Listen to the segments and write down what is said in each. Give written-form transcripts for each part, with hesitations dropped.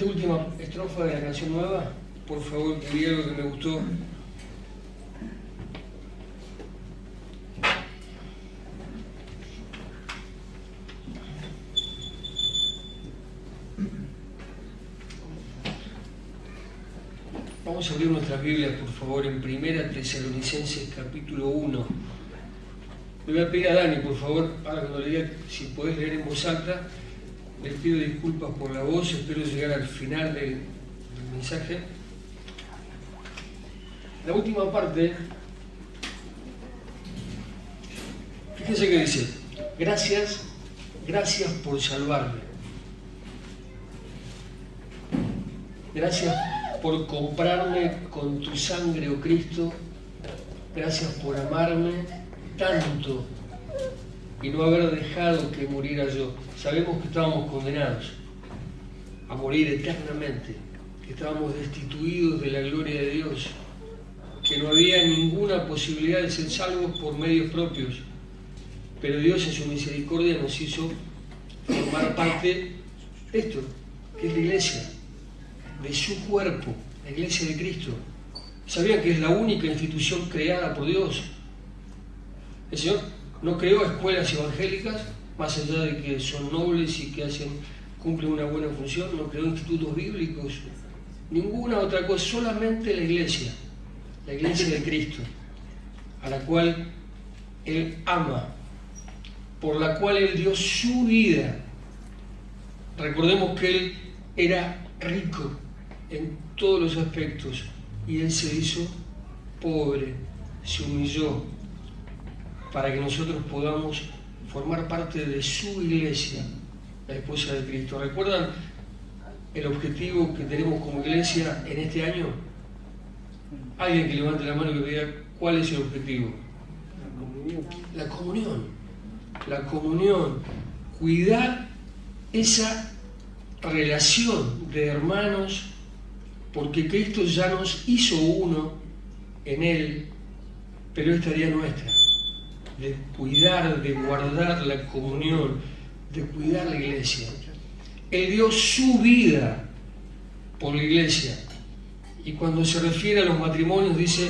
esta última estrofa de la canción nueva, por favor, que vi algo que me gustó. Vamos a abrir nuestras Biblias, por favor, en 1 Tesalonicenses capítulo 1. Le voy a pedir a Dani, por favor, ahora cuando le diga si podés leer en voz alta. Les pido disculpas por la voz, espero llegar al final del mensaje. La última parte, fíjense que dice: gracias por salvarme. Gracias por comprarme con tu sangre, oh Cristo. Gracias por amarme tanto y no haber dejado que muriera yo. Sabemos que estábamos condenados a morir eternamente, que estábamos destituidos de la gloria de Dios, que no había ninguna posibilidad de ser salvos por medios propios, pero Dios en su misericordia nos hizo formar parte de esto, que es la iglesia, de su cuerpo, la iglesia de Cristo. ¿Sabían que es la única institución creada por Dios? El Señor no creó escuelas evangélicas, más allá de que son nobles y que cumplen una buena función, no creó institutos bíblicos, ninguna otra cosa, solamente la iglesia de Cristo, a la cual Él ama, por la cual Él dio su vida. Recordemos que Él era rico en todos los aspectos y Él se hizo pobre, se humilló para que nosotros podamos formar parte de su iglesia, la esposa de Cristo. ¿Recuerdan el objetivo que tenemos como iglesia en este año? Alguien que levante la mano y que me diga cuál es el objetivo. La comunión. La comunión. Cuidar esa relación de hermanos, porque Cristo ya nos hizo uno en Él, pero es tarea nuestra de cuidar, de guardar la comunión, de cuidar la iglesia. Él dio su vida por la iglesia. Y cuando se refiere a los matrimonios dice: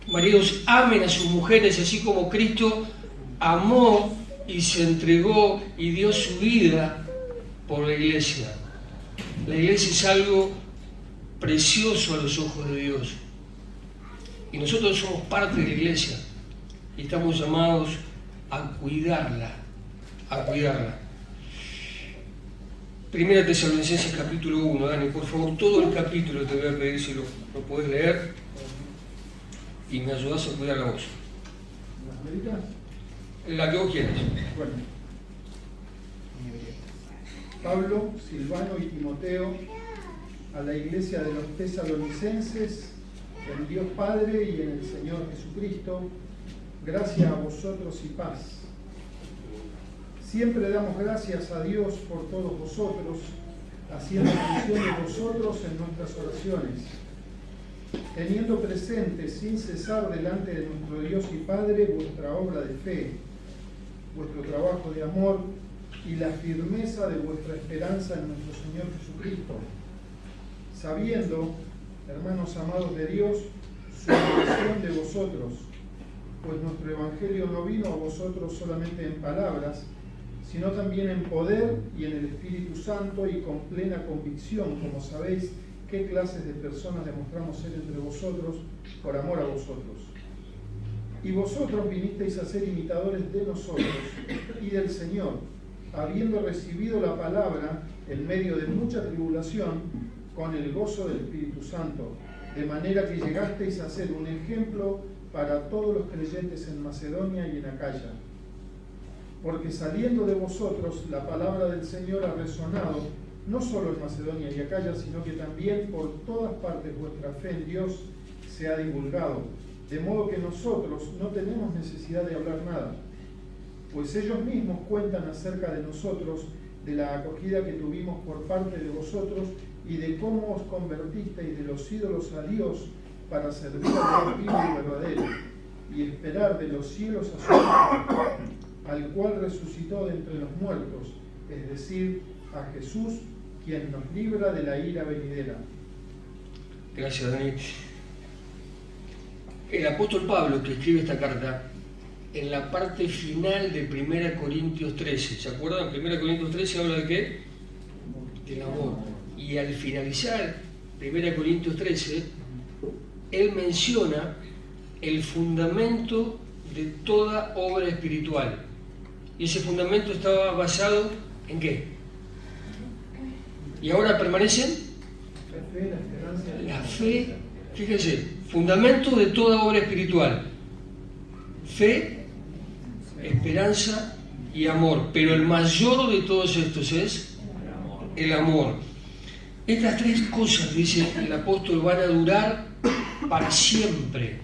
maridos, amen a sus mujeres así como Cristo amó y se entregó y dio su vida por la iglesia. La iglesia es algo precioso a los ojos de Dios. Y nosotros somos parte de la iglesia. Y estamos llamados a cuidarla, a cuidarla. 1 Tesalonicenses capítulo 1, Dani, por favor, todo el capítulo te voy a pedir si lo podés leer y me ayudás a cuidar la voz. La que vos quieras. Bueno. Pablo, Silvano y Timoteo, a la iglesia de los tesalonicenses, en Dios Padre y en el Señor Jesucristo, gracia a vosotros y paz. Siempre damos gracias a Dios por todos vosotros, haciendo mención de vosotros en nuestras oraciones, teniendo presente sin cesar delante de nuestro Dios y Padre vuestra obra de fe, vuestro trabajo de amor y la firmeza de vuestra esperanza en nuestro Señor Jesucristo, sabiendo, hermanos amados de Dios, su elección de vosotros, pues nuestro Evangelio no vino a vosotros solamente en palabras, sino también en poder y en el Espíritu Santo y con plena convicción, como sabéis qué clases de personas demostramos ser entre vosotros por amor a vosotros. Y vosotros vinisteis a ser imitadores de nosotros y del Señor, habiendo recibido la palabra en medio de mucha tribulación, con el gozo del Espíritu Santo, de manera que llegasteis a ser un ejemplo para todos los creyentes en Macedonia y en Acaya. Porque saliendo de vosotros la palabra del Señor ha resonado, no solo en Macedonia y Acaya, sino que también por todas partes vuestra fe en Dios se ha divulgado, de modo que nosotros no tenemos necesidad de hablar nada, pues ellos mismos cuentan acerca de nosotros, de la acogida que tuvimos por parte de vosotros y de cómo os convertisteis de los ídolos a Dios para servir al Dios vivo y verdadero, y esperar de los cielos a su Hijo, al cual resucitó de entre los muertos, es decir, a Jesús, quien nos libra de la ira venidera. Gracias, Dani. El apóstol Pablo, que escribe esta carta, en la parte final de 1 Corintios 13, ¿se acuerdan? 1 Corintios 13 habla de ¿qué? Del amor. Y al finalizar 1 Corintios 13, él menciona el fundamento de toda obra espiritual. Y ese fundamento estaba basado ¿en qué? Y ahora permanecen la fe, fíjense, fundamento de toda obra espiritual. Fe, esperanza y amor. Pero el mayor de todos estos es el amor. Estas tres cosas, dice el apóstol, van a durar para siempre,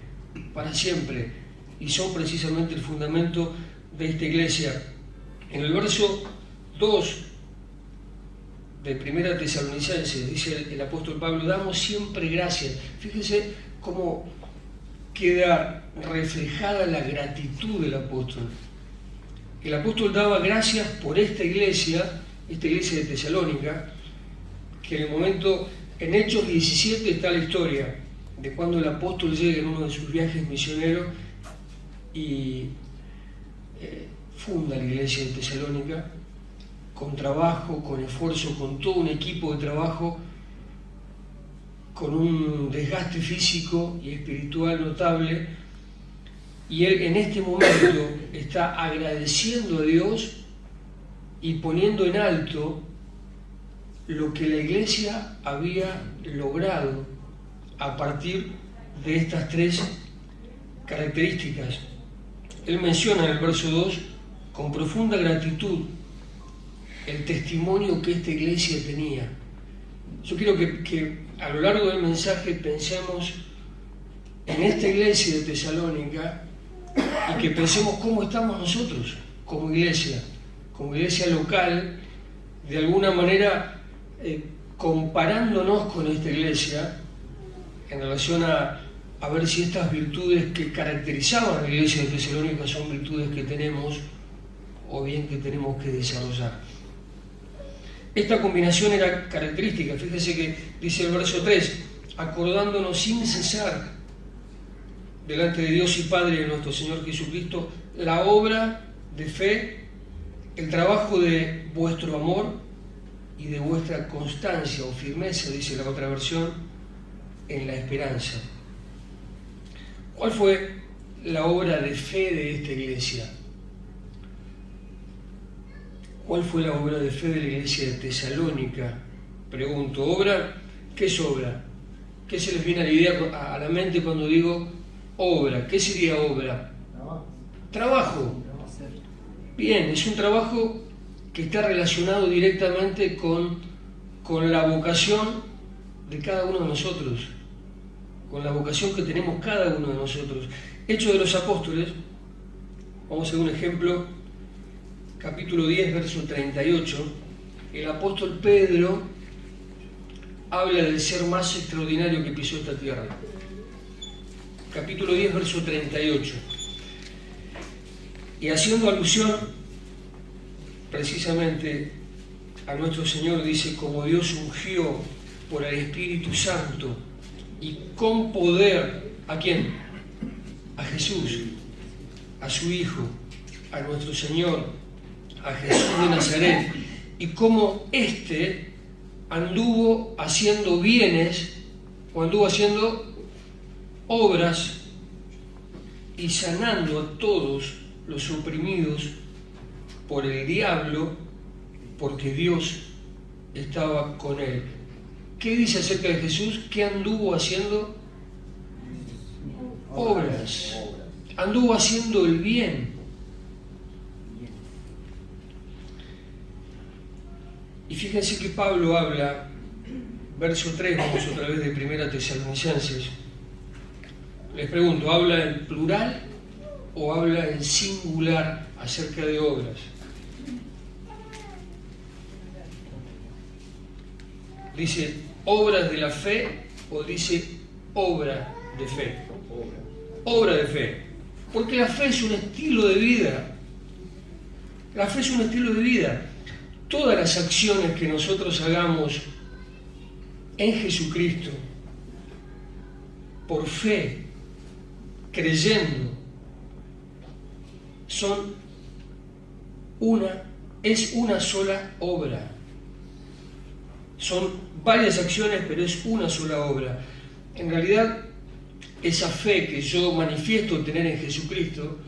para siempre. Y son precisamente el fundamento de esta iglesia. En el verso 2 de 1 Tesalonicenses dice el apóstol Pablo: damos siempre gracias. Fíjense cómo queda reflejada la gratitud del apóstol. El apóstol daba gracias por esta iglesia de Tesalónica, que en el momento, en Hechos 17 está la historia de cuando el apóstol llega en uno de sus viajes misioneros y funda la iglesia de Tesalónica con trabajo, con esfuerzo, con todo un equipo de trabajo, con un desgaste físico y espiritual notable, y él en este momento está agradeciendo a Dios y poniendo en alto lo que la iglesia había logrado a partir de estas tres características. Él menciona en el verso 2 con profunda gratitud el testimonio que esta iglesia tenía. Yo quiero que a lo largo del mensaje pensemos en esta iglesia de Tesalónica y que pensemos cómo estamos nosotros como iglesia local, de alguna manera comparándonos con esta iglesia en relación a ver si estas virtudes que caracterizaban a la iglesia de Tesalónica son virtudes que tenemos o bien que tenemos que desarrollar. Esta combinación era característica. Fíjese que dice el verso 3, acordándonos sin cesar delante de Dios y Padre de nuestro Señor Jesucristo la obra de fe, el trabajo de vuestro amor y de vuestra constancia o firmeza, dice la otra versión, en la esperanza. ¿Cuál fue la obra de fe de esta iglesia? ¿Cuál fue la obra de fe de la iglesia de Tesalónica? Pregunto, ¿obra? ¿Qué es obra? ¿Qué se les viene a la idea, a la mente cuando digo obra? ¿Qué sería obra? Trabajo. Bien, es un trabajo que está relacionado directamente con la vocación de cada uno de nosotros, con la vocación que tenemos cada uno de nosotros. Hechos de los Apóstoles, vamos a ver un ejemplo. Capítulo 10, verso 38, el apóstol Pedro habla del ser más extraordinario que pisó esta tierra. Capítulo 10, verso 38. Y haciendo alusión precisamente a nuestro Señor, dice, como Dios ungió por el Espíritu Santo y con poder, ¿a quién? A Jesús, a su Hijo, a nuestro Señor, a Jesús de Nazaret, y cómo éste anduvo haciendo bienes o anduvo haciendo obras y sanando a todos los oprimidos por el diablo, porque Dios estaba con él. ¿Qué dice acerca de Jesús? ¿Qué anduvo haciendo? Obras. Anduvo haciendo el bien. Y fíjense que Pablo habla, verso 3, vamos otra vez de 1 Tesalonicenses. Les pregunto, ¿habla en plural o habla en singular acerca de obras? ¿Dice obras de la fe o dice obra de fe? Obra de fe. Porque la fe es un estilo de vida. La fe es un estilo de vida. todas las acciones que nosotros hagamos en Jesucristo, por fe, creyendo, es una sola obra. Son varias acciones, pero es una sola obra. En realidad, esa fe que yo manifiesto tener en Jesucristo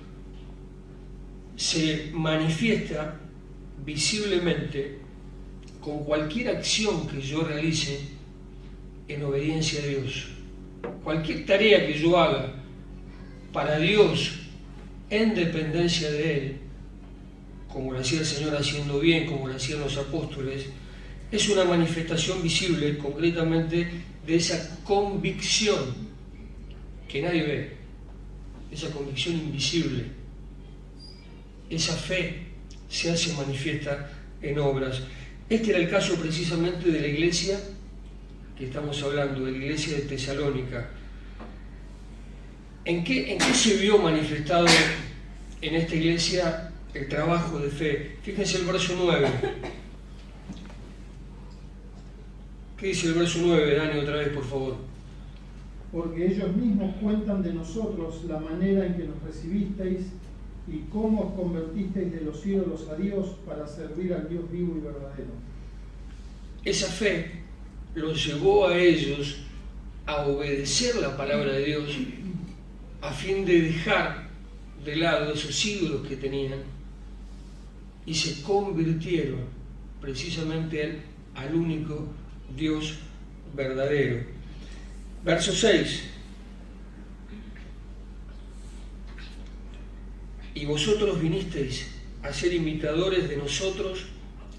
se manifiesta visiblemente con cualquier acción que yo realice en obediencia a Dios. Cualquier tarea que yo haga para Dios en dependencia de Él, como lo hacía el Señor haciendo bien, como lo hacían los apóstoles, es una manifestación visible, concretamente, de esa convicción que nadie ve, esa convicción invisible. Esa fe se hace manifiesta en obras. Este era el caso precisamente de la iglesia que estamos hablando, de la iglesia de Tesalónica. ¿En qué se vio manifestado en esta iglesia el trabajo de fe? Fíjense el verso 9. ¿Qué dice el verso 9, Dani, otra vez, por favor? Porque ellos mismos cuentan de nosotros la manera en que nos recibisteis y cómo os convertisteis de los ídolos a Dios para servir al Dios vivo y verdadero. Esa fe los llevó a ellos a obedecer la palabra de Dios a fin de dejar de lado esos ídolos que tenían y se convirtieron precisamente al único Dios verdadero. Verso 6. Y vosotros vinisteis a ser imitadores de nosotros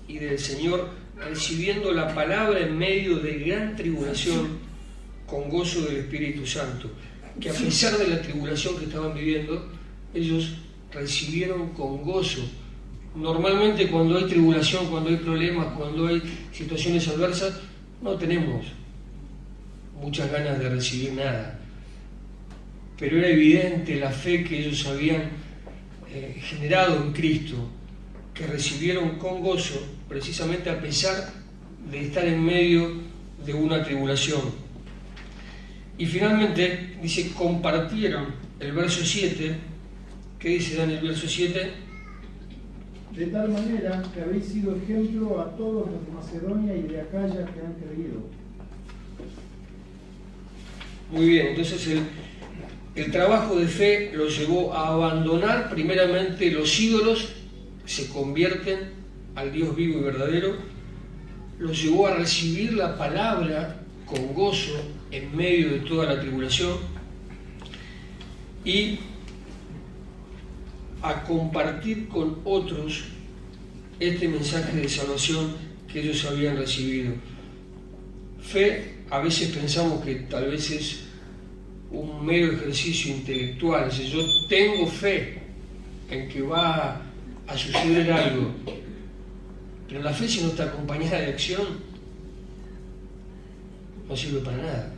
y del Señor, recibiendo la palabra en medio de gran tribulación, con gozo del Espíritu Santo. Que a pesar de la tribulación que estaban viviendo, ellos recibieron con gozo. Normalmente cuando hay tribulación, cuando hay problemas, cuando hay situaciones adversas, no tenemos muchas ganas de recibir nada. Pero era evidente la fe que ellos habían generado en Cristo, que recibieron con gozo, precisamente a pesar de estar en medio de una tribulación. Y finalmente dice, compartieron, el verso 7, ¿qué dice Dan el verso 7? De tal manera que habéis sido ejemplo a todos los de Macedonia y de Acaya que han creído. Muy bien, entonces el trabajo de fe los llevó a abandonar primeramente los ídolos, se convierten al Dios vivo y verdadero, los llevó a recibir la palabra con gozo en medio de toda la tribulación y a compartir con otros este mensaje de salvación que ellos habían recibido. Fe, a veces pensamos que tal vez es un mero ejercicio intelectual, es decir, yo tengo fe en que va a suceder algo, pero la fe, si no está acompañada de acción, no sirve para nada.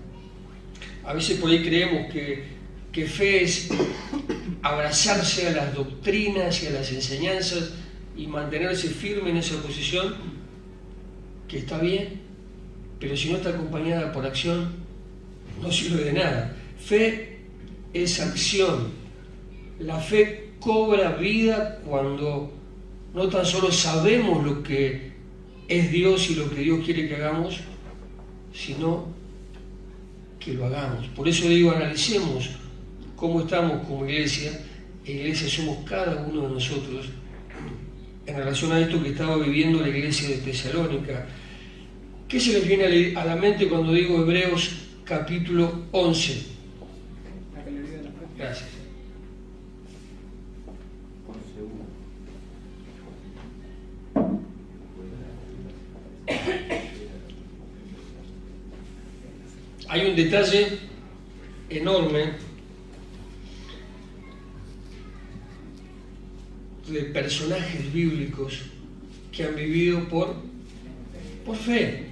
A veces por ahí creemos que fe es abrazarse a las doctrinas y a las enseñanzas y mantenerse firme en esa posición, que está bien, pero si no está acompañada por acción, no sirve de nada. Fe es acción. La fe cobra vida cuando no tan solo sabemos lo que es Dios y lo que Dios quiere que hagamos, sino que lo hagamos. Por eso digo, analicemos cómo estamos como iglesia. Iglesia somos cada uno de nosotros en relación a esto que estaba viviendo la iglesia de Tesalónica. ¿Qué se les viene a la mente cuando digo Hebreos capítulo 11? Gracias. Hay un detalle enorme de personajes bíblicos que han vivido por fe.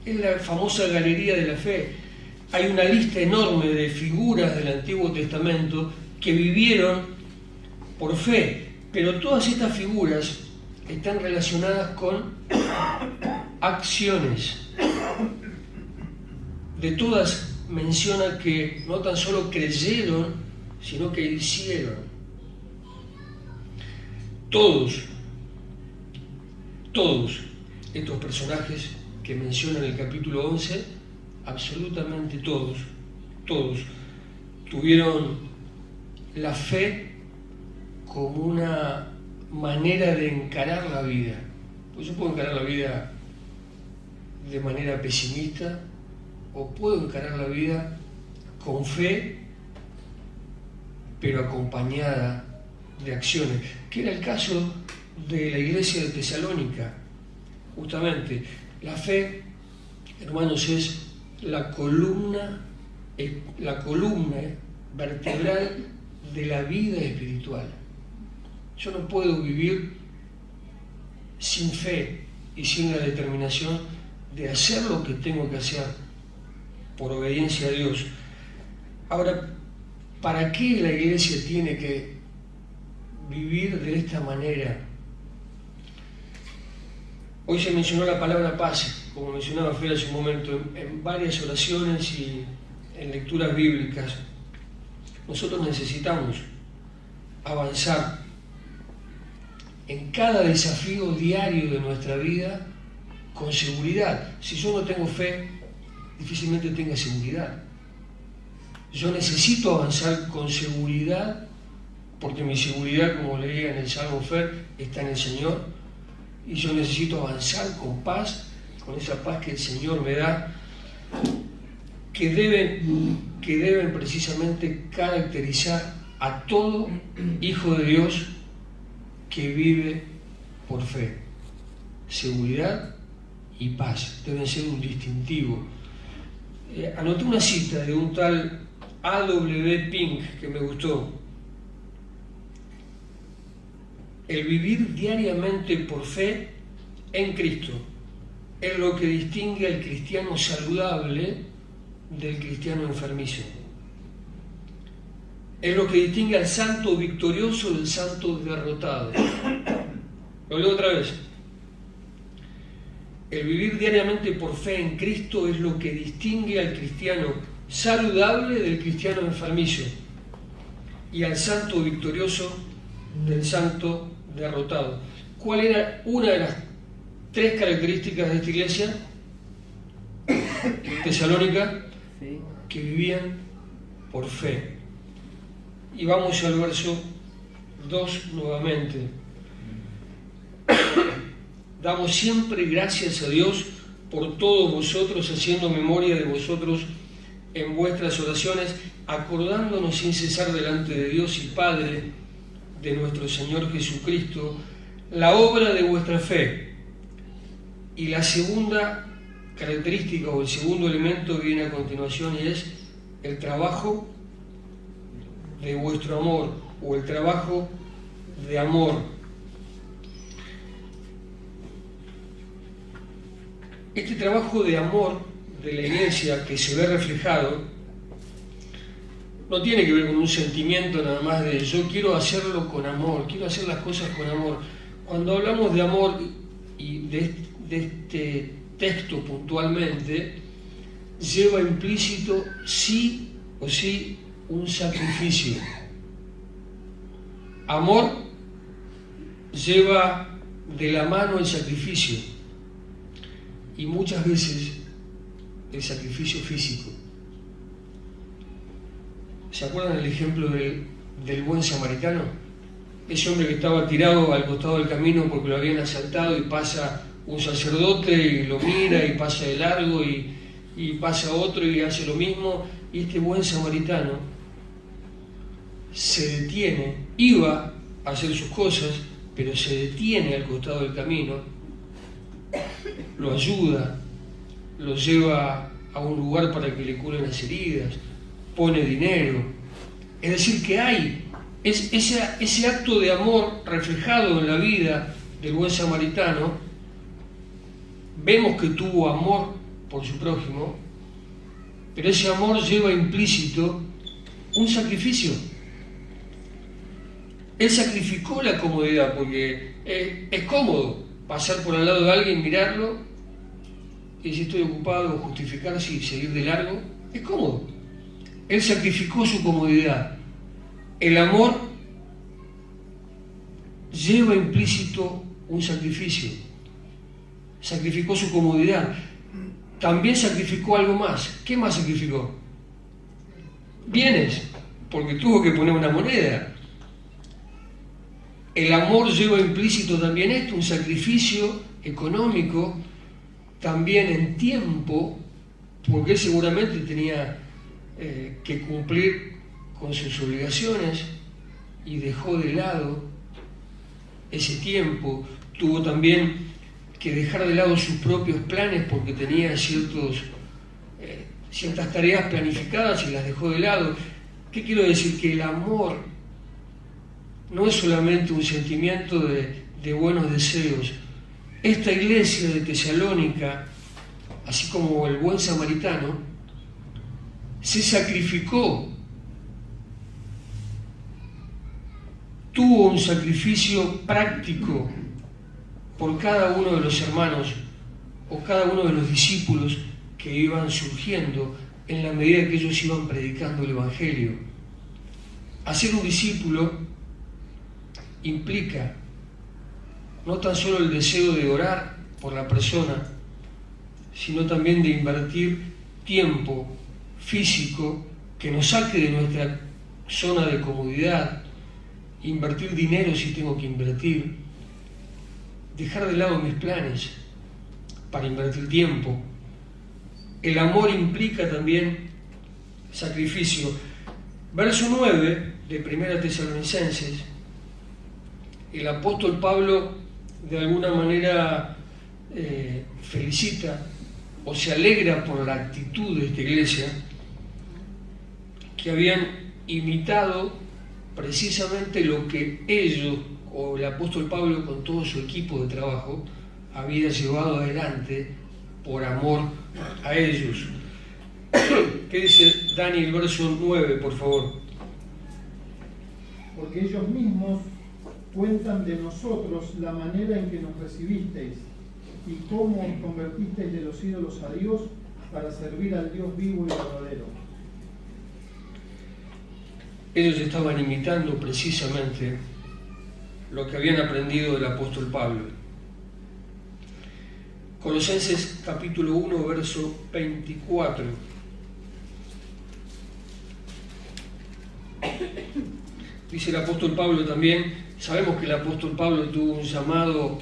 Es la famosa galería de la fe. Hay una lista enorme de figuras del Antiguo Testamento que vivieron por fe, pero todas estas figuras están relacionadas con acciones. De todas menciona que no tan solo creyeron, sino que hicieron. Todos estos personajes que menciona en el capítulo 11, absolutamente todos, tuvieron la fe como una manera de encarar la vida. Pues yo puedo encarar la vida de manera pesimista o puedo encarar la vida con fe, pero acompañada de acciones, que era el caso de la iglesia de Tesalónica. Justamente, la fe, hermanos, es la columna vertebral de la vida espiritual. Yo no puedo vivir sin fe y sin la determinación de hacer lo que tengo que hacer por obediencia a Dios. Ahora, ¿para qué la iglesia tiene que vivir de esta manera? Hoy se mencionó la palabra paz, como mencionaba Fer hace un momento, en varias oraciones y en lecturas bíblicas. Nosotros necesitamos avanzar en cada desafío diario de nuestra vida con seguridad. Si yo no tengo fe, difícilmente tenga seguridad. Yo necesito avanzar con seguridad, porque mi seguridad, como leía en el Salmo Fer, está en el Señor, y yo necesito avanzar con paz, con esa paz que el Señor me da, que deben precisamente caracterizar a todo hijo de Dios que vive por fe. Seguridad y paz deben ser un distintivo. Anoté una cita de un tal A.W. Pink que me gustó. El vivir diariamente por fe en Cristo es lo que distingue al cristiano saludable del cristiano enfermizo. Es lo que distingue al santo victorioso del santo derrotado. Lo leo otra vez. El vivir diariamente por fe en Cristo es lo que distingue al cristiano saludable del cristiano enfermizo y al santo victorioso del santo derrotado. ¿Cuál era una de las tres características de esta iglesia tesalónica? Que vivían por fe. Y vamos al verso 2 nuevamente. Damos siempre gracias a Dios por todos vosotros, haciendo memoria de vosotros en vuestras oraciones, acordándonos sin cesar delante de Dios y Padre de nuestro Señor Jesucristo, la obra de vuestra fe. Y la segunda característica o el segundo elemento viene a continuación y es el trabajo de vuestro amor o el trabajo de amor. Este trabajo de amor de la iglesia que se ve reflejado no tiene que ver con un sentimiento nada más de yo quiero hacerlo con amor, quiero hacer las cosas con amor. Cuando hablamos de amor y de este texto puntualmente, lleva implícito sí o sí un sacrificio. Amor lleva de la mano el sacrificio y muchas veces el sacrificio físico. ¿Se acuerdan el ejemplo del buen samaritano? Ese hombre que estaba tirado al costado del camino porque lo habían asaltado y pasa un sacerdote y lo mira y pasa de largo y pasa otro y hace lo mismo, y este buen samaritano se detiene, iba a hacer sus cosas, pero se detiene al costado del camino, lo ayuda, lo lleva a un lugar para que le curen las heridas, pone dinero. Es decir, que hay ese acto de amor reflejado en la vida del buen samaritano. Vemos que tuvo amor por su prójimo, pero ese amor lleva implícito un sacrificio. Él sacrificó la comodidad, porque es cómodo pasar por al lado de alguien, mirarlo, y si estoy ocupado, justificarse y seguir de largo. Es cómodo. Él sacrificó su comodidad. El amor lleva implícito un sacrificio. Sacrificó su comodidad. También sacrificó algo más. ¿Qué más sacrificó? Bienes, porque tuvo que poner una moneda. El amor lleva implícito también esto, un sacrificio económico, también en tiempo, porque él seguramente tenía que cumplir con sus obligaciones y dejó de lado ese tiempo. Tuvo también que dejar de lado sus propios planes porque tenía ciertas tareas planificadas y las dejó de lado. ¿Qué quiero decir? Que el amor no es solamente un sentimiento de buenos deseos. Esta iglesia de Tesalónica, así como el buen samaritano, se sacrificó, tuvo un sacrificio práctico por cada uno de los hermanos o cada uno de los discípulos que iban surgiendo en la medida que ellos iban predicando el Evangelio. Hacer un discípulo implica no tan solo el deseo de orar por la persona, sino también de invertir tiempo físico que nos saque de nuestra zona de comodidad, invertir dinero si tengo que invertir, dejar de lado mis planes para invertir tiempo. El amor implica también sacrificio. Verso 9 de 1 Tesalonicenses, el apóstol Pablo de alguna manera felicita o se alegra por la actitud de esta iglesia, que habían imitado precisamente lo que ellos, o el apóstol Pablo con todo su equipo de trabajo, había llevado adelante por amor a ellos. ¿Qué dice Dani, el verso 9, por favor? Porque ellos mismos cuentan de nosotros la manera en que nos recibisteis y cómo os convertisteis de los ídolos a Dios para servir al Dios vivo y verdadero. Ellos estaban imitando precisamente lo que habían aprendido del apóstol Pablo. Colosenses capítulo 1, verso 24. Dice el apóstol Pablo también, sabemos que el apóstol Pablo tuvo un llamado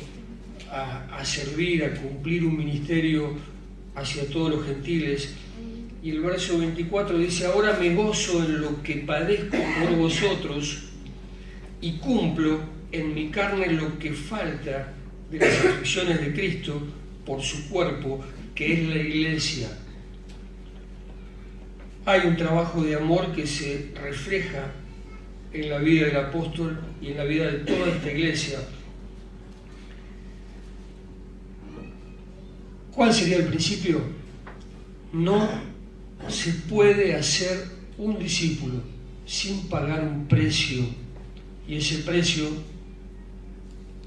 a servir, a cumplir un ministerio hacia todos los gentiles. Y el verso 24 dice, ahora me gozo en lo que padezco por vosotros y cumplo en mi carne lo que falta de las aflicciones de Cristo por su cuerpo, que es la iglesia. Hay un trabajo de amor que se refleja en la vida del apóstol y en la vida de toda esta iglesia. ¿Cuál sería el principio? No se puede hacer un discípulo sin pagar un precio, y ese precio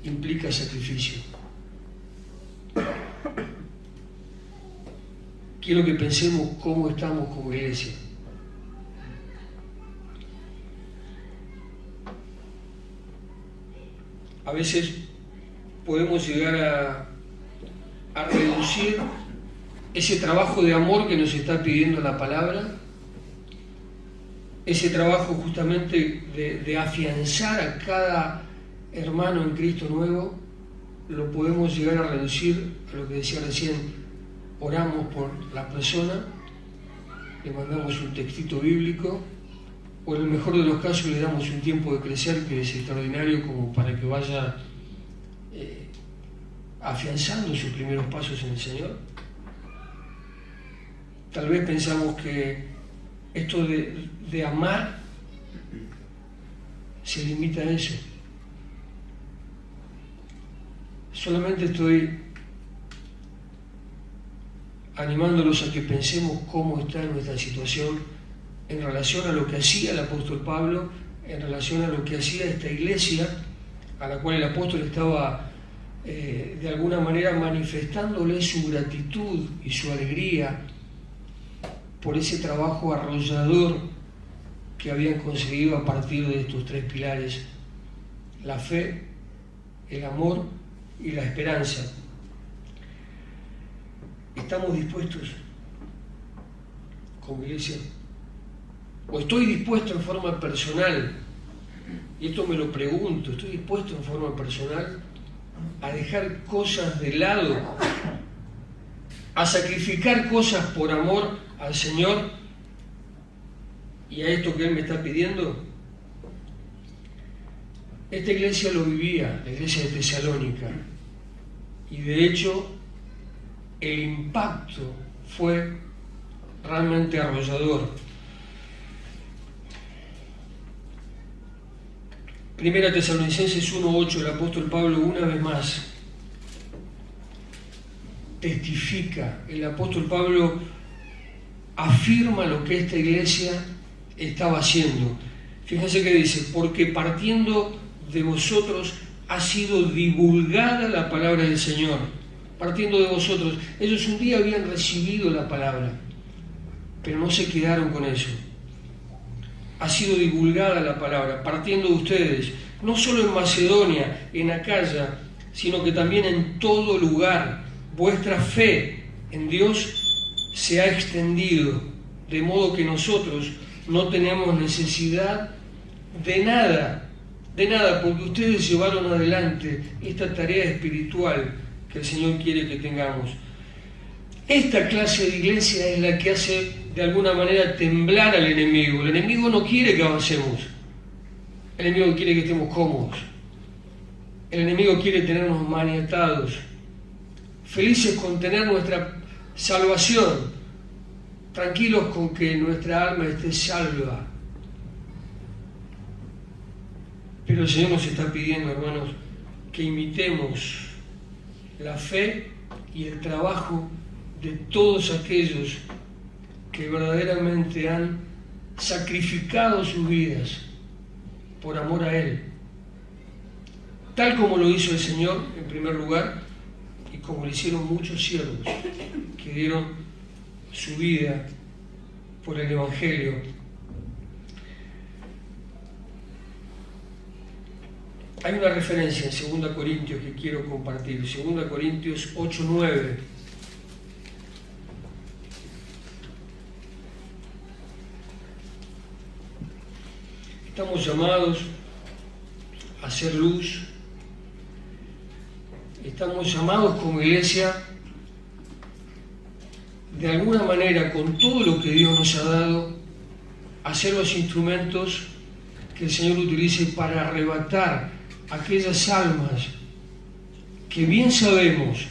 implica sacrificio. Quiero que pensemos cómo estamos como iglesia. A veces podemos llegar a reducir ese trabajo de amor que nos está pidiendo la palabra, ese trabajo justamente de afianzar a cada hermano en Cristo nuevo, lo podemos llegar a reducir a lo que decía recién: oramos por la persona, le mandamos un textito bíblico, o en el mejor de los casos le damos un tiempo de crecer que es extraordinario, como para que vaya afianzando sus primeros pasos en el Señor. Tal vez pensamos que esto de amar se limita a eso. Solamente estoy animándolos a que pensemos cómo está nuestra situación en relación a lo que hacía el apóstol Pablo en relación a lo que hacía esta iglesia, a la cual el apóstol estaba de alguna manera manifestándole su gratitud y su alegría por ese trabajo arrollador que habían conseguido a partir de estos tres pilares: la fe, el amor y la esperanza. ¿Estamos dispuestos como iglesia? ¿O estoy dispuesto en forma personal? Y esto me lo pregunto, ¿estoy dispuesto en forma personal a dejar cosas de lado, a sacrificar cosas por amor al Señor y a esto que Él me está pidiendo? Esta iglesia lo vivía, la iglesia de Tesalónica, y de hecho el impacto fue realmente arrollador. Primera Tesalonicenses 1:8, el apóstol Pablo una vez más testifica, el apóstol Pablo afirma lo que esta iglesia estaba haciendo. Fíjense que dice: porque partiendo de vosotros ha sido divulgada la palabra del Señor. Partiendo de vosotros, ellos un día habían recibido la palabra, pero no se quedaron con eso. Ha sido divulgada la palabra, partiendo de ustedes, no solo en Macedonia, en Acaya, sino que también en todo lugar. Vuestra fe en Dios se ha extendido, de modo que nosotros no tenemos necesidad de nada, porque ustedes llevaron adelante esta tarea espiritual que el Señor quiere que tengamos. Esta clase de iglesia es la que hace de alguna manera temblar al enemigo. El enemigo no quiere que avancemos. El enemigo quiere que estemos cómodos. El enemigo quiere tenernos maniatados, felices con tener nuestra salvación, tranquilos con que nuestra alma esté salva. Pero el Señor nos está pidiendo, hermanos, que imitemos la fe y el trabajo de todos aquellos que verdaderamente han sacrificado sus vidas por amor a Él, tal como lo hizo el Señor en primer lugar y como lo hicieron muchos siervos que dieron su vida por el Evangelio. Hay una referencia en 2 Corintios que quiero compartir, 2 Corintios 8:9. Estamos llamados a hacer luz, estamos llamados como iglesia, de alguna manera, con todo lo que Dios nos ha dado, a ser los instrumentos que el Señor utilice para arrebatar aquellas almas que bien sabemos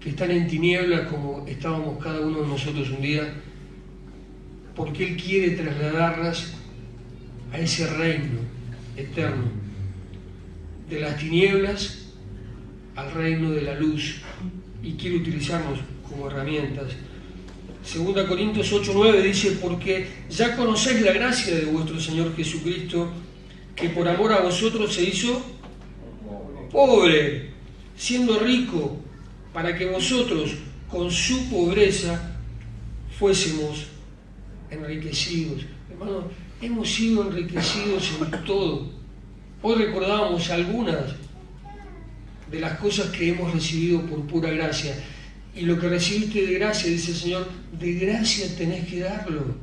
que están en tinieblas, como estábamos cada uno de nosotros un día, porque Él quiere trasladarlas a ese reino eterno, de las tinieblas al reino de la luz, y quiere utilizarnos como herramientas. 2 Corintios 8:9 dice: porque ya conocéis la gracia de vuestro Señor Jesucristo, que por amor a vosotros se hizo pobre, siendo rico, para que vosotros con su pobreza fuésemos enriquecidos. Hermanos, hemos sido enriquecidos en todo. Hoy recordábamos algunas de las cosas que hemos recibido por pura gracia. Y lo que recibiste de gracia, dice el Señor, de gracia tenés que darlo.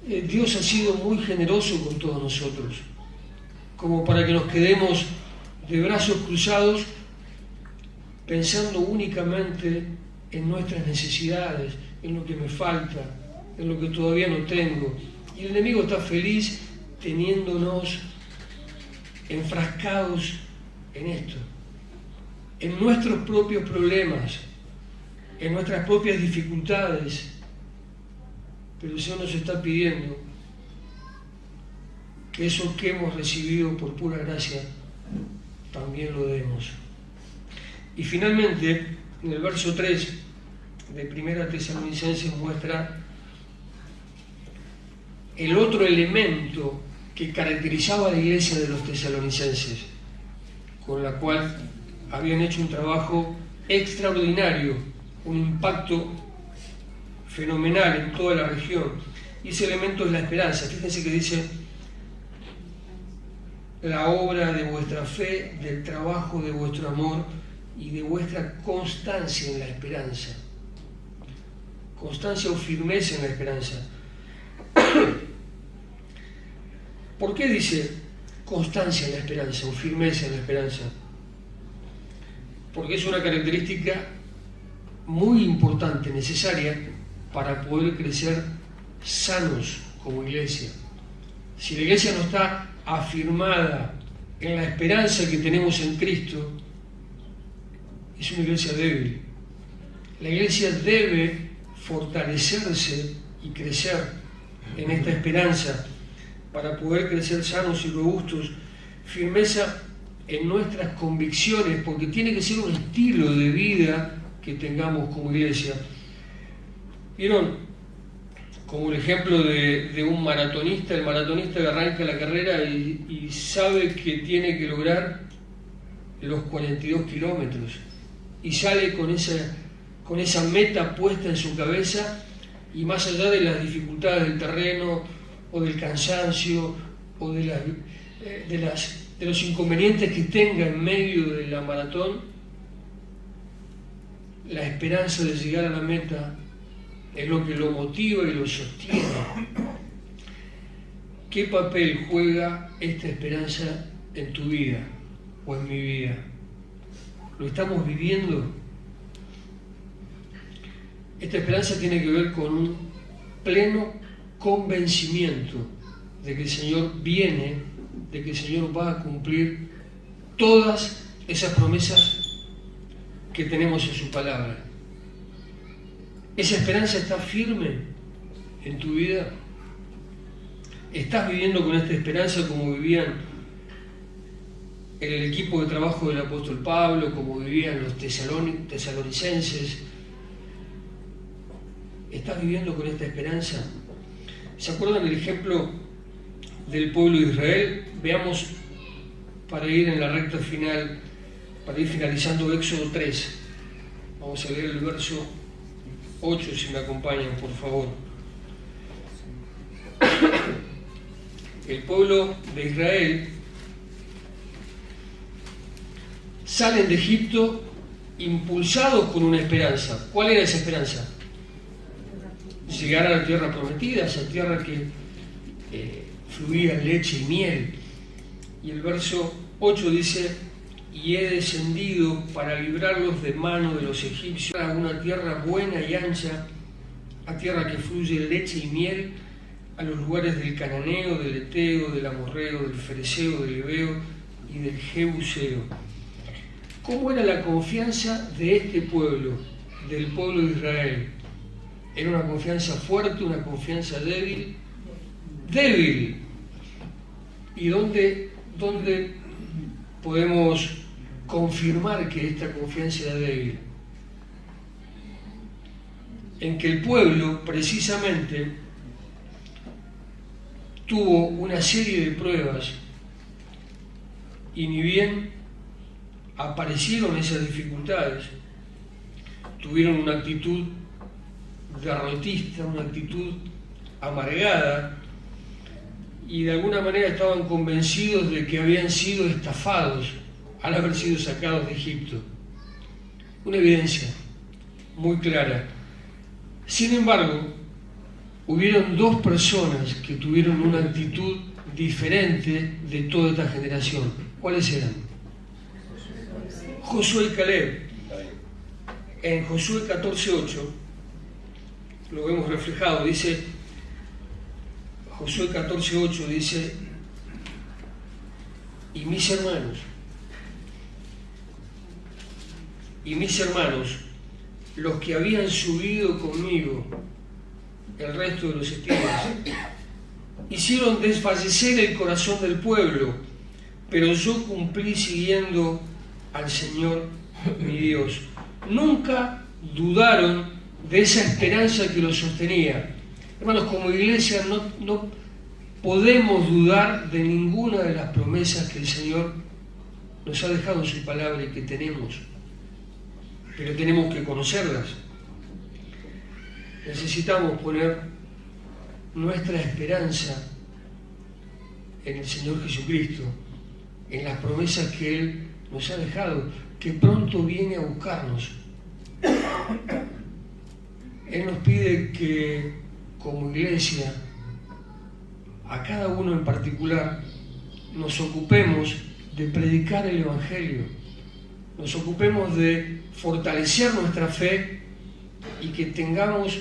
Dios ha sido muy generoso con todos nosotros, como para que nos quedemos de brazos cruzados pensando únicamente en nuestras necesidades, en lo que me falta, en lo que todavía no tengo. Y el enemigo está feliz teniéndonos enfrascados en esto, en nuestros propios problemas, en nuestras propias dificultades. Pero el Señor nos está pidiendo que eso que hemos recibido por pura gracia también lo demos. Y finalmente, en el verso 3 de 1 Tesalonicenses muestra el otro elemento que caracterizaba a la iglesia de los tesalonicenses, con la cual habían hecho un trabajo extraordinario, un impacto fenomenal en toda la región. Y ese elemento es la esperanza. Fíjense que dice: la obra de vuestra fe, del trabajo de vuestro amor y de vuestra constancia en la esperanza. Constancia o firmeza en la esperanza. ¿Por qué dice constancia en la esperanza o firmeza en la esperanza? Porque es una característica muy importante, necesaria, para poder crecer sanos como iglesia. Si la iglesia no está afirmada en la esperanza que tenemos en Cristo, es una iglesia débil. La iglesia debe fortalecerse y crecer en esta esperanza para poder crecer sanos y robustos. Firmeza en nuestras convicciones, porque tiene que ser un estilo de vida que tengamos como iglesia. ¿Vieron? Como el ejemplo de un maratonista, el maratonista que arranca la carrera y sabe que tiene que lograr los 42 kilómetros y sale con esa meta puesta en su cabeza, y más allá de las dificultades del terreno o del cansancio o de los inconvenientes que tenga en medio de la maratón, la esperanza de llegar a la meta es lo que lo motiva y lo sostiene. ¿Qué papel juega esta esperanza en tu vida o en mi vida? ¿Lo estamos viviendo? Esta esperanza tiene que ver con un pleno convencimiento de que el Señor viene, de que el Señor va a cumplir todas esas promesas que tenemos en su palabra. ¿Esa esperanza está firme en tu vida? ¿Estás viviendo con esta esperanza como vivían en el equipo de trabajo del apóstol Pablo, como vivían los tesalonicenses? ¿Estás viviendo con esta esperanza? ¿Se acuerdan del ejemplo del pueblo de Israel? Veamos, para ir en la recta final, para ir finalizando, Éxodo 3. Vamos a leer el verso 8, si me acompañan, por favor. El pueblo de Israel salen de Egipto impulsados con una esperanza. ¿Cuál era esa esperanza? Llegar a la tierra prometida, esa tierra que fluía leche y miel. Y el verso 8 dice: y he descendido para librarlos de mano de los egipcios a una tierra buena y ancha, a tierra que fluye leche y miel, a los lugares del cananeo, del eteo, del amorreo, del fereceo, del heveo y del jebuseo. ¿Cómo era la confianza de este pueblo, del pueblo de Israel? ¿Era una confianza fuerte, una confianza débil? Débil. ¿Y dónde podemos confirmar que esta confianza era débil? En que el pueblo, precisamente, tuvo una serie de pruebas, y ni bien aparecieron esas dificultades, tuvieron una actitud derrotista, una actitud amargada, y de alguna manera estaban convencidos de que habían sido estafados al haber sido sacados de Egipto. Una evidencia muy clara. Sin embargo, hubieron dos personas que tuvieron una actitud diferente de toda esta generación. ¿Cuáles eran? Josué y Caleb. En Josué 14:8 lo vemos reflejado. Dice, Josué 14:8 dice: y mis hermanos, los que habían subido conmigo, el resto de los espías, hicieron desfallecer el corazón del pueblo, pero yo cumplí siguiendo al Señor mi Dios. Nunca dudaron de esa esperanza que los sostenía. Hermanos, como iglesia no podemos dudar de ninguna de las promesas que el Señor nos ha dejado en su palabra y que tenemos, pero tenemos que conocerlas. Necesitamos poner nuestra esperanza en el Señor Jesucristo, en las promesas que Él nos ha dejado, que pronto viene a buscarnos. Él nos pide que, como iglesia, a cada uno en particular, nos ocupemos de predicar el Evangelio, nos ocupemos de fortalecer nuestra fe y que tengamos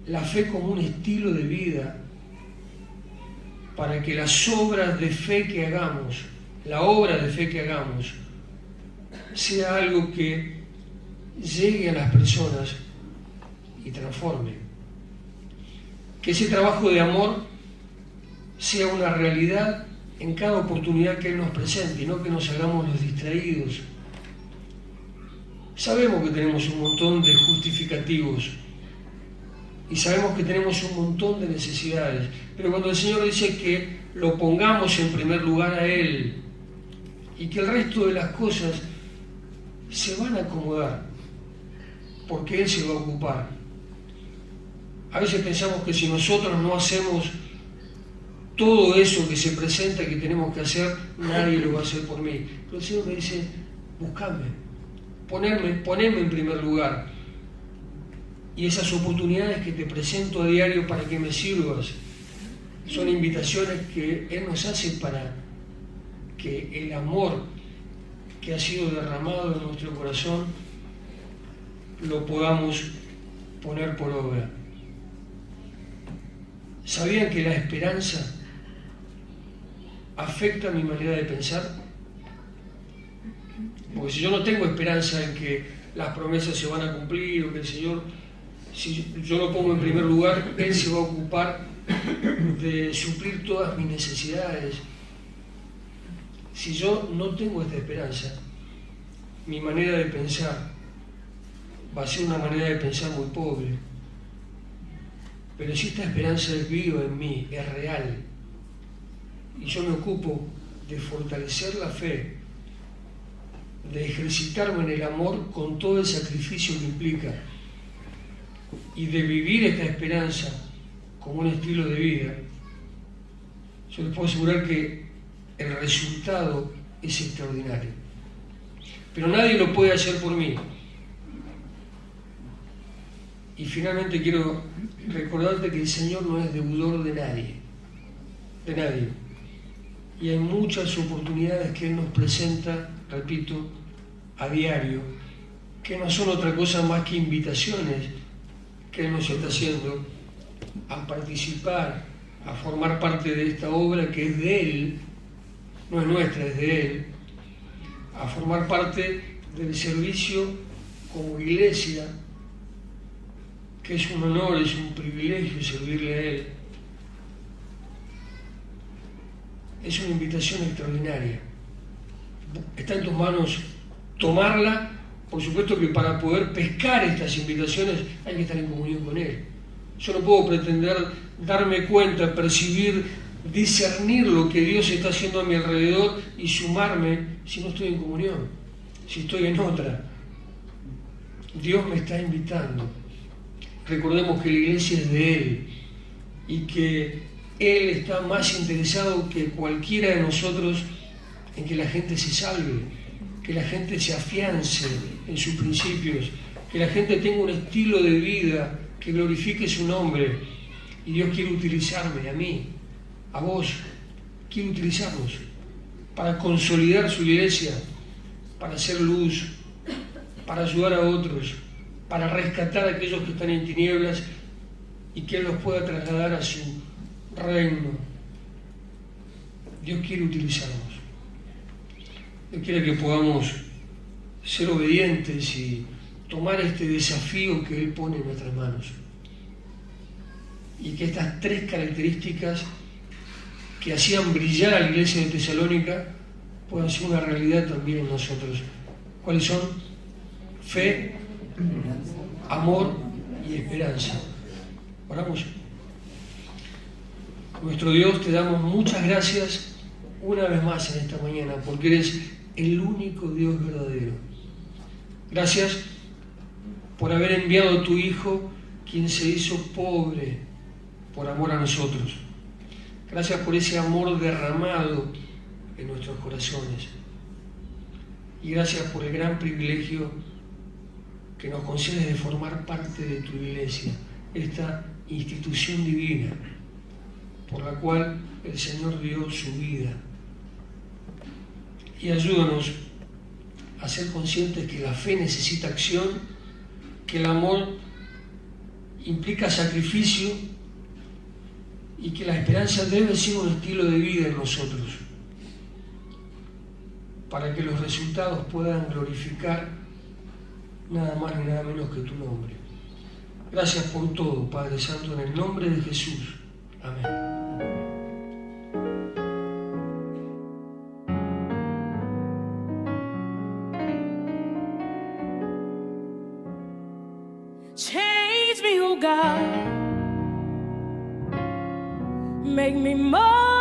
la fe como un estilo de vida para que las obras de fe que hagamos, la obra de fe que hagamos, sea algo que llegue a las personas y transforme. Que ese trabajo de amor sea una realidad en cada oportunidad que Él nos presente y no que nos hagamos los distraídos. Sabemos que tenemos un montón de justificativos y sabemos que tenemos un montón de necesidades, pero cuando el Señor dice que lo pongamos en primer lugar a Él y que el resto de las cosas se van a acomodar porque Él se va a ocupar. A veces pensamos que si nosotros no hacemos todo eso que se presenta y que tenemos que hacer, nadie lo va a hacer por mí. Pero el Señor me dice, buscadme, poneme en primer lugar. Y esas oportunidades que te presento a diario para que me sirvas son invitaciones que Él nos hace para que el amor que ha sido derramado en nuestro corazón lo podamos poner por obra. ¿Sabían que la esperanza afecta mi manera de pensar? Porque si yo no tengo esperanza en que las promesas se van a cumplir o que el Señor, si yo lo pongo en primer lugar, Él se va a ocupar de suplir todas mis necesidades. Si yo no tengo esta esperanza, mi manera de pensar va a ser una manera de pensar muy pobre. Pero si esta esperanza es viva en mí, es real, y yo me ocupo de fortalecer la fe, de ejercitarme en el amor con todo el sacrificio que implica, y de vivir esta esperanza como un estilo de vida, yo les puedo asegurar que el resultado es extraordinario. Pero nadie lo puede hacer por mí. Y finalmente quiero recordarte que el Señor no es deudor de nadie, Y hay muchas oportunidades que Él nos presenta, repito, a diario, que no son otra cosa más que invitaciones que Él nos está haciendo a participar, a formar parte de esta obra que es de Él, no es nuestra, es de Él, a formar parte del servicio como iglesia, que es un honor, es un privilegio servirle a Él. Es una invitación extraordinaria. Está en tus manos tomarla. Por supuesto que para poder pescar estas invitaciones hay que estar en comunión con Él. Yo no puedo pretender darme cuenta, percibir, discernir lo que Dios está haciendo a mi alrededor y sumarme si no estoy en comunión, si estoy en otra. Dios me está invitando. Recordemos que la iglesia es de Él y que Él está más interesado que cualquiera de nosotros en que la gente se salve, que la gente se afiance en sus principios, que la gente tenga un estilo de vida que glorifique su nombre. Y Dios quiere utilizarme, a mí, a vos, quiere utilizarnos para consolidar su iglesia, para hacer luz, para ayudar a otros, para rescatar a aquellos que están en tinieblas y que Él los pueda trasladar a su reino. Dios quiere utilizarnos. Dios quiere que podamos ser obedientes y tomar este desafío que Él pone en nuestras manos. Y que estas tres características que hacían brillar a la iglesia de Tesalónica puedan ser una realidad también en nosotros. ¿Cuáles son? Fe, amor y esperanza. Oramos. Nuestro Dios, te damos muchas gracias una vez más en esta mañana, porque eres el único Dios verdadero. Gracias por haber enviado a tu Hijo, quien se hizo pobre por amor a nosotros. Gracias por ese amor derramado en nuestros corazones. Y gracias por el gran privilegio que nos concedes de formar parte de tu iglesia, esta institución divina por la cual el Señor dio su vida. Y ayúdanos a ser conscientes que la fe necesita acción, que el amor implica sacrificio y que la esperanza debe ser un estilo de vida en nosotros, para que los resultados puedan glorificar nada más ni nada menos que tu nombre. Gracias por todo, Padre Santo, en el nombre de Jesús. Amén. Change me, oh God, make me more